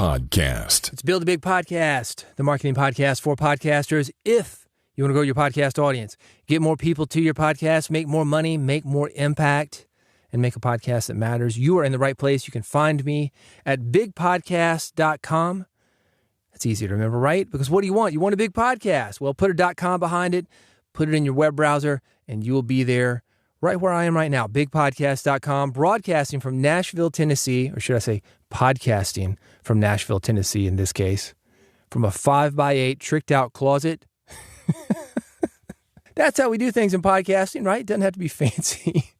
Podcast. It's Build a Big Podcast, the marketing podcast for podcasters. If you want to grow your podcast audience, get more people to your podcast, make more money, make more impact, and make a podcast that matters, you are in the right place. You can find me at bigpodcast.com. It's easy to remember, right? Because what do you want? You want a big podcast. Well, put a .com behind it, put it in your web browser, and you will be there right where I am right now, bigpodcast.com, broadcasting from Nashville, Tennessee, or should I say podcasting from Nashville, Tennessee in this case, from a 5x8 tricked out closet. That's how we do things in podcasting, right? It doesn't have to be fancy.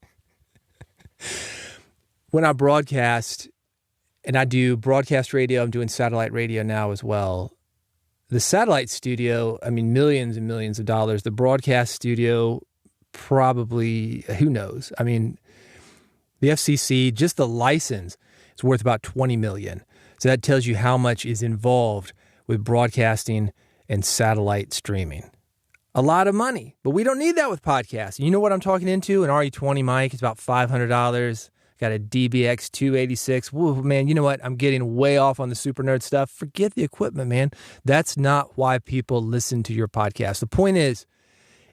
When I broadcast, and I do broadcast radio, I'm doing satellite radio now as well. The satellite studio, I mean, millions and millions of dollars. The broadcast studio, probably, who knows? I mean, the FCC, just the license, is worth about $20 million. So that tells you how much is involved with broadcasting and satellite streaming. A lot of money, but we don't need that with podcasts. You know what I'm talking into? An RE20 mic, it's about $500. Got a DBX 286. Whoa, man, you know what? I'm getting way off on the super nerd stuff. Forget the equipment, man. That's not why people listen to your podcast. The point is,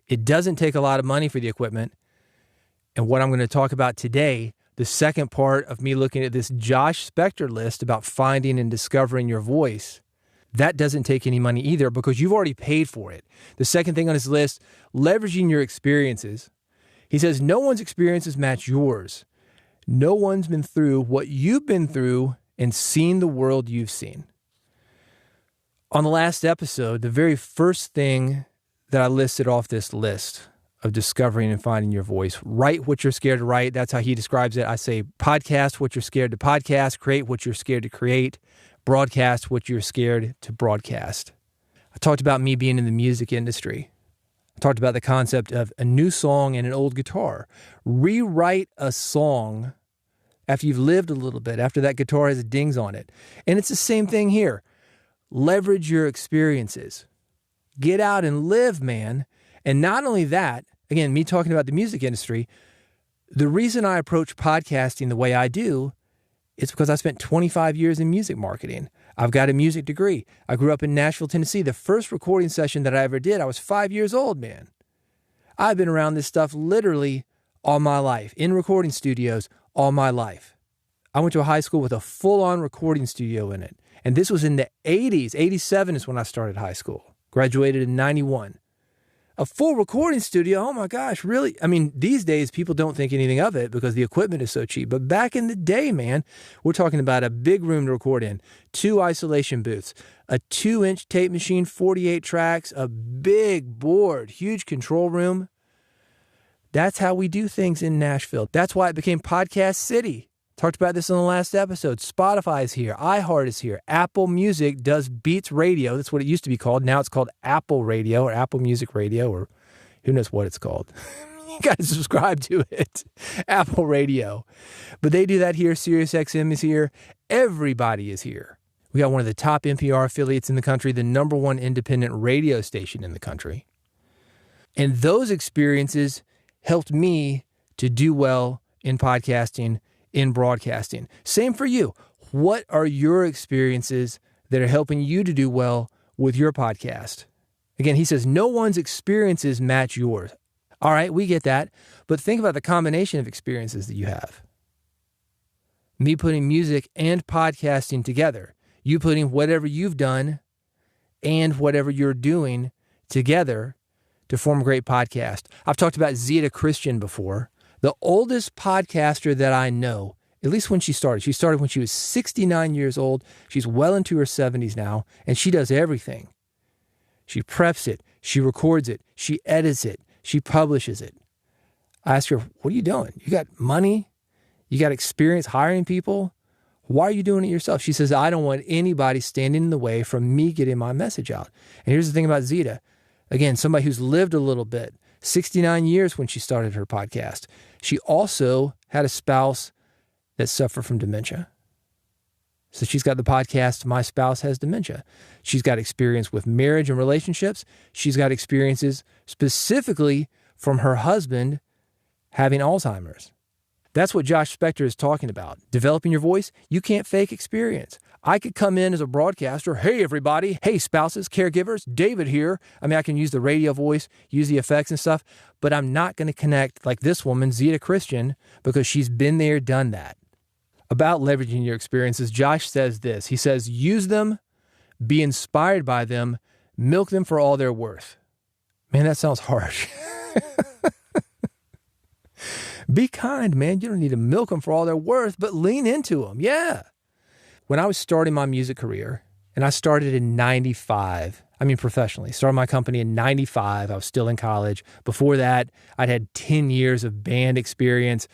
it doesn't take a lot of money for the equipment. And what I'm going to talk about today, the second part of me looking at this Josh Spector list about finding and discovering your voice, that doesn't take any money either because you've already paid for it. The second thing on his list, leveraging your experiences. He says, no one's experiences match yours. No one's been through what you've been through and seen the world you've seen. On the last episode, the very first thing that I listed off this list of discovering and finding your voice, write what you're scared to write. That's how he describes it. I say podcast what you're scared to podcast, create what you're scared to create, broadcast what you're scared to broadcast. I talked about me being in the music industry. I talked about the concept of a new song and an old guitar. Rewrite a song after you've lived a little bit, after that guitar has dings on it. And it's the same thing here. Leverage your experiences. Get out and live, man. And not only that, again, me talking about the music industry, the reason I approach podcasting the way I do is because I spent 25 years in music marketing. I've got a music degree. I grew up in Nashville, Tennessee. The first recording session that I ever did, I was 5 years old, man. I've been around this stuff literally all my life, in recording studios all my life. I went to a high school with a full-on recording studio in it. And this was in the 80s. 87 is when I started high school. Graduated in 91. A full recording studio, oh my gosh, really? I mean, these days people don't think anything of it because the equipment is so cheap. But back in the day, man, we're talking about a big room to record in, 2 isolation booths, a 2-inch tape machine, 48 tracks, a big board, huge control room. That's how we do things in Nashville. That's why it became Podcast City. Talked about this on the last episode. Spotify is here. iHeart is here. Apple Music does Beats Radio. That's what it used to be called. Now it's called Apple Radio or Apple Music Radio or who knows what it's called. You got to subscribe to it. Apple Radio. But they do that here. SiriusXM is here. Everybody is here. We got one of the top NPR affiliates in the country, the #1 independent radio station in the country. And those experiences helped me to do well in podcasting, in broadcasting. Same for you. What are your experiences that are helping you to do well with your podcast? Again, he says, no one's experiences match yours. All right, we get that. But think about the combination of experiences that you have. Me putting music and podcasting together. You putting whatever you've done and whatever you're doing together to form a great podcast. I've talked about Zeta Christian before. The oldest podcaster that I know, at least when she started when she was 69 years old. She's well into her 70s now, and she does everything. She preps it, she records it, she edits it, she publishes it. I asked her, what are you doing? You got money? You got experience hiring people? Why are you doing it yourself? She says, I don't want anybody standing in the way from me getting my message out. And here's the thing about Zeta. Again, somebody who's lived a little bit, 69 years when she started her podcast. She also had a spouse that suffered from dementia. So she's got the podcast, My Spouse Has Dementia. She's got experience with marriage and relationships. She's got experiences specifically from her husband having Alzheimer's. That's what Josh Spector is talking about. Developing your voice, you can't fake experience. I could come in as a broadcaster. Hey, everybody. Hey, spouses, caregivers, David here. I mean, I can use the radio voice, use the effects and stuff, but I'm not going to connect like this woman, Zeta Christian, because she's been there, done that. About leveraging your experiences, Josh says this. He says, use them, be inspired by them, milk them for all they're worth. Man, that sounds harsh. Be kind, man. You don't need to milk them for all they're worth, but lean into them. Yeah. When I was starting my music career, and I started in 95, professionally, started my company in 95. I was still in college. Before that, I'd had 10 years of band experience.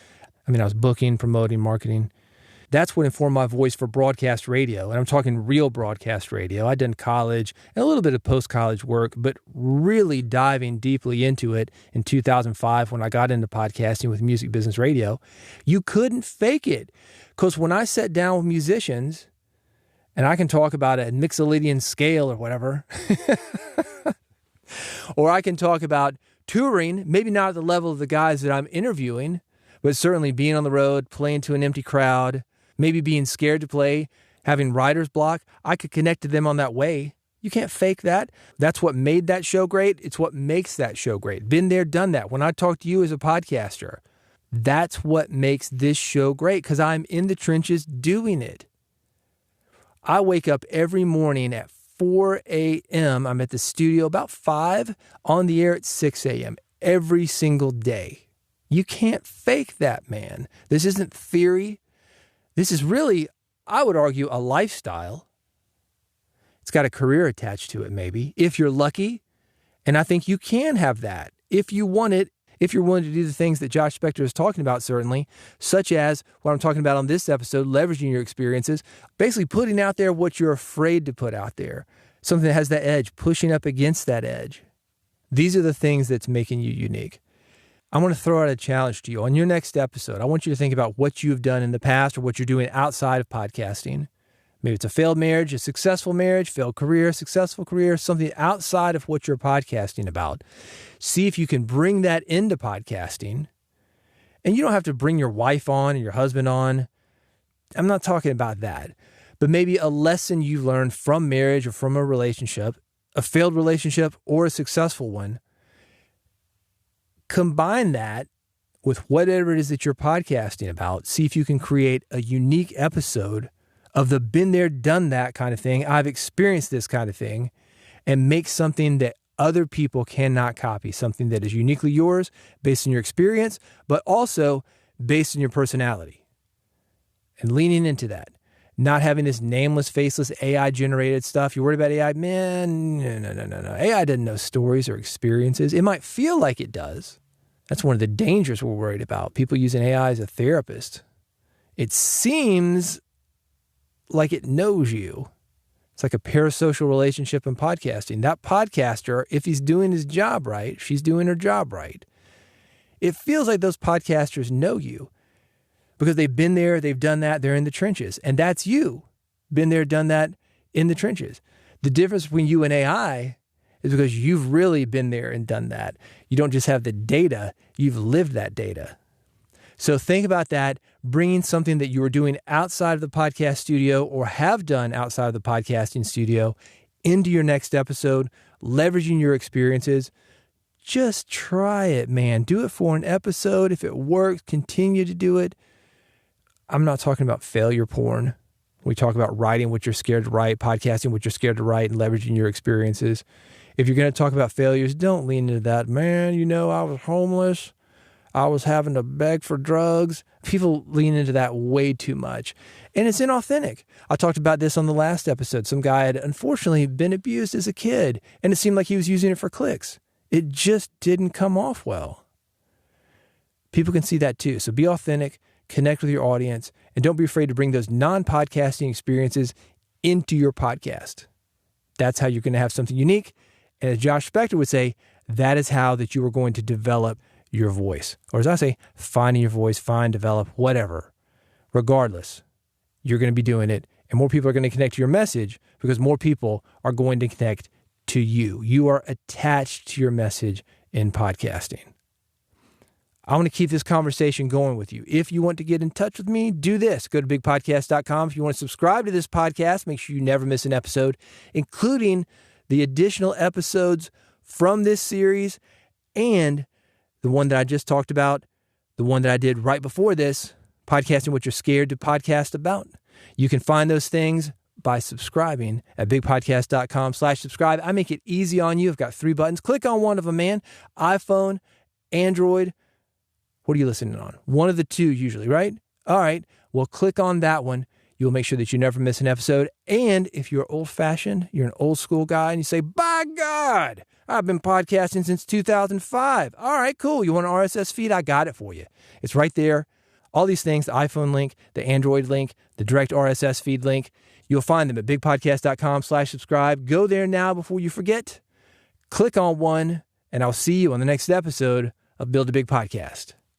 I was booking, promoting, marketing. That's what informed my voice for broadcast radio. And I'm talking real broadcast radio. I'd done college and a little bit of post-college work, but really diving deeply into it in 2005 when I got into podcasting with Music Business Radio. You couldn't fake it. Because when I sat down with musicians, and I can talk about a Mixolydian scale or whatever, or I can talk about touring, maybe not at the level of the guys that I'm interviewing, but certainly being on the road, playing to an empty crowd, maybe being scared to play, having writer's block. I could connect to them on that way. You can't fake that. That's what made that show great. It's what makes that show great. Been there, done that. When I talk to you as a podcaster, that's what makes this show great because I'm in the trenches doing it. I wake up every morning at 4 a.m. I'm at the studio about 5, on the air at 6 a.m. every single day. You can't fake that, man. This isn't theory. This is really, I would argue, a lifestyle. It's got a career attached to it, maybe, if you're lucky. And I think you can have that if you want it, if you're willing to do the things that Josh Spector is talking about, certainly, such as what I'm talking about on this episode, leveraging your experiences, basically putting out there what you're afraid to put out there, something that has that edge, pushing up against that edge. These are the things that's making you unique. I want to throw out a challenge to you. On your next episode, I want you to think about what you've done in the past or what you're doing outside of podcasting. Maybe it's a failed marriage, a successful marriage, failed career, successful career, something outside of what you're podcasting about. See if you can bring that into podcasting. And you don't have to bring your wife on and your husband on. I'm not talking about that. But maybe a lesson you learned from marriage or from a relationship, a failed relationship or a successful one. Combine that with whatever it is that you're podcasting about. See if you can create a unique episode of the been there, done that kind of thing. I've experienced this kind of thing, and make something that other people cannot copy, something that is uniquely yours based on your experience, but also based on your personality. And leaning into that, not having this nameless, faceless AI generated stuff. You're worried about AI? Man, no. AI doesn't know stories or experiences. It might feel like it does. That's one of the dangers we're worried about. People using AI as a therapist. It seems like it knows you. It's like a parasocial relationship in podcasting. That podcaster, if he's doing his job right, she's doing her job right. It feels like those podcasters know you because they've been there, they've done that, they're in the trenches. And that's you. Been there, done that, in the trenches. The difference between you and AI is because you've really been there and done that. You don't just have the data, you've lived that data. So think about that, bringing something that you were doing outside of the podcast studio or have done outside of the podcasting studio into your next episode, leveraging your experiences. Just try it, man. Do it for an episode. If it works, continue to do it. I'm not talking about failure porn. We talk about writing what you're scared to write, podcasting what you're scared to write, and leveraging your experiences. If you're going to talk about failures, don't lean into that. Man, I was homeless. I was having to beg for drugs. People lean into that way too much. And it's inauthentic. I talked about this on the last episode. Some guy had unfortunately been abused as a kid, and it seemed like he was using it for clicks. It just didn't come off well. People can see that too. So be authentic, connect with your audience, and don't be afraid to bring those non-podcasting experiences into your podcast. That's how you're going to have something unique. And as Josh Spector would say, that is how that you are going to develop your voice. Or as I say, finding your voice, find, develop, whatever. Regardless, you're going to be doing it. And more people are going to connect to your message because more people are going to connect to you. You are attached to your message in podcasting. I want to keep this conversation going with you. If you want to get in touch with me, do this. Go to bigpodcast.com. If you want to subscribe to this podcast, make sure you never miss an episode, including the additional episodes from this series and the one that I just talked about, the one that I did right before this, podcasting what you're scared to podcast about. You can find those things by subscribing at bigpodcast.com/subscribe. I make it easy on you. I've got 3 buttons. Click on one of them, man. iPhone, Android. What are you listening on? One of the 2 usually, right? All right. Well, click on that one. You'll make sure that you never miss an episode. And if you're old-fashioned, you're an old-school guy, and you say, by God, I've been podcasting since 2005. All right, cool. You want an RSS feed? I got it for you. It's right there. All these things, the iPhone link, the Android link, the direct RSS feed link, you'll find them at bigpodcast.com/subscribe. Go there now before you forget. Click on one, and I'll see you on the next episode of Build a Big Podcast.